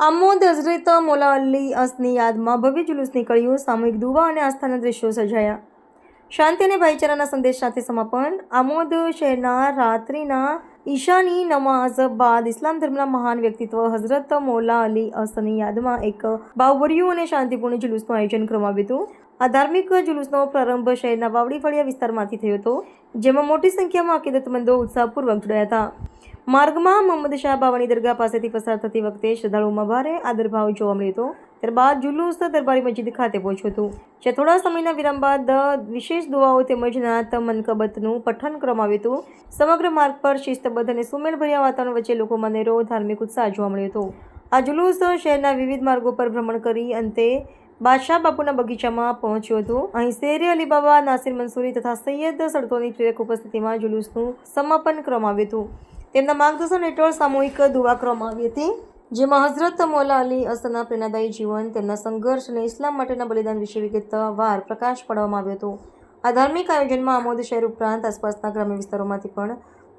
આમોદ હઝરત મૌલા અલી અસની યાદમાં ભવ્ય જુલુસ નીકળ્યું. સામૂહિક દુઆ અને આસ્થાના દ્રશ્યો સર્જાયા. શાંતિ અને ભાઈચારાના સંદેશ સાથે સમાપન. આમોદ શહેરના રાત્રિના ઈશાની નમાઝ બાદ ઇસ્લામ ધર્મના મહાન વ્યક્તિત્વ હઝરત મૌલા અલી અસની યાદમાં એક ભાવભર્યું અને શાંતિપૂર્ણ જુલુસનું આયોજન કરવામાં આવ્યું હતું. આ ધાર્મિક જુલુસનો પ્રારંભ શહેરના વાવડી ફળિયા વિસ્તારમાંથી થયો હતો, જેમાં મોટી સંખ્યામાં અકીદતમંદો ઉત્સાહપૂર્વક જોડાયા હતા. માર્ગમાં મોહમ્મદ શાહ બાવાની દરગાહ પાસેથી પસાર થતી વખતે શ્રદ્ધાળુઓમાં ભારે આદરભાવ જોવા મળ્યો હતો. ત્યારબાદ જુલુસ દરબારી મસ્જિદ ખાતે પહોંચ્યું હતું, જ્યાં થોડા સમયના વિરામ બાદ વિશેષ દુઆઓ તેમજ નાત મનકબતનું પઠન કરવામાં આવ્યું હતું. સમગ્ર માર્ગ પર શિસ્તબદ્ધ અને સુમેળભર્યા વાતાવરણ વચ્ચે લોકોમાં અનેરો ધાર્મિક ઉત્સાહ જોવા મળ્યો હતો. આ જુલુસ શહેરના વિવિધ માર્ગો પર ભ્રમણ કરી અંતે બાદશાહ બાપુના બગીચામાં પહોંચ્યું હતું. અહીં શેરે અલીબાબા, નાસિર મંસૂરી તથા સૈયદ સડતોની પ્રેરક ઉપસ્થિતિમાં જુલુસનું સમાપન કરવામાં આવ્યું હતું. તેમના માર્ગદર્શન હેઠળ સામૂહિક દુઆ કરવામાં આવી હતી, જેમાં હઝરત મૌલા અલી અસના પ્રેરણાદાયી જીવન, તેમના સંઘર્ષ અને ઇસ્લામ માટેના બલિદાન વિશે વિગતવાર પ્રકાશ પાડવામાં આવ્યો હતો. આ ધાર્મિક આયોજનમાં આમોદ શહેર ઉપરાંત આસપાસના ગ્રામ્ય વિસ્તારોમાંથી પણ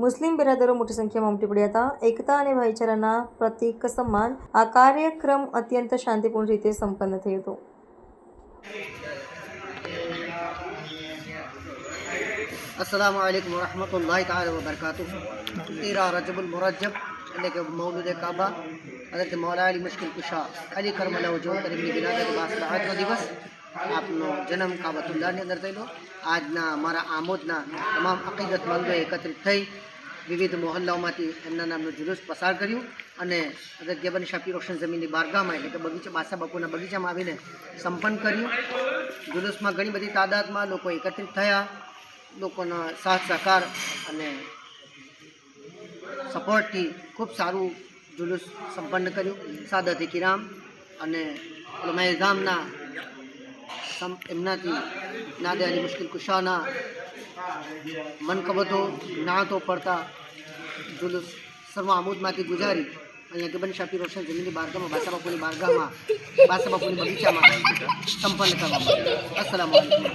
મુસ્લિમ બિરાદરો મોટી સંખ્યામાં ઉમટી પડ્યા હતા. એકતા અને ભાઈચારાના પ્રતીક સમાન આ કાર્યક્રમ અત્યંત શાંતિપૂર્ણ રીતે સંપન્ન થયો હતો. अस्सलामु अलैकुम वरहमतुल्लाहि ताला वबरकातुह। 13 रजबुल मुरज्जब એટલે કે મૌલુદ કાબા હઝરત મૌલા અલી મુશ્કિલ કુશા અલી કરમલા વજો કરીમની વિલાદત બાસબાતનો દિવસ આપનો જન્મ કાબતુલ્લાહની અંદર થયેલો. આજના અમારા આમોદના તમામ અકીદતમંદોએ એકત્રિત થઈ વિવિધ મોહલ્લાઓમાંથી એમના નામનું જુલુસ પસાર કર્યું અને હઝરત જબન શાહ રોશન જમીનની બારગાહમાં એટલે કે બગીચા બાદશાહ બાપુના બગીચામાં આવીને સંપન્ન કર્યું. જુલુસમાં ઘણી બધી તાદાદમાં લોકો એકત્રિત થયા. લોકોના સાથ સહકાર અને સપોર્ટથી ખૂબ સારું જુલુસ સંપન્ન કર્યું. સાદત કિરામ અને ઉલમાએ ગામના એમનાથી નાદે અલી મુશ્કિલ કુશાના મનકબતો નાતો પડતા જુલુસ સર્વ આમોદમાંથી ગુજારી અહીંયા ગબન શાહ રોશન જમીનની બારગાહમાં બાદશાહ બાપુની બગીચામાં સંપન્ન કરવામાં આવ્યું. અસ્સલામુ અલૈકુમ.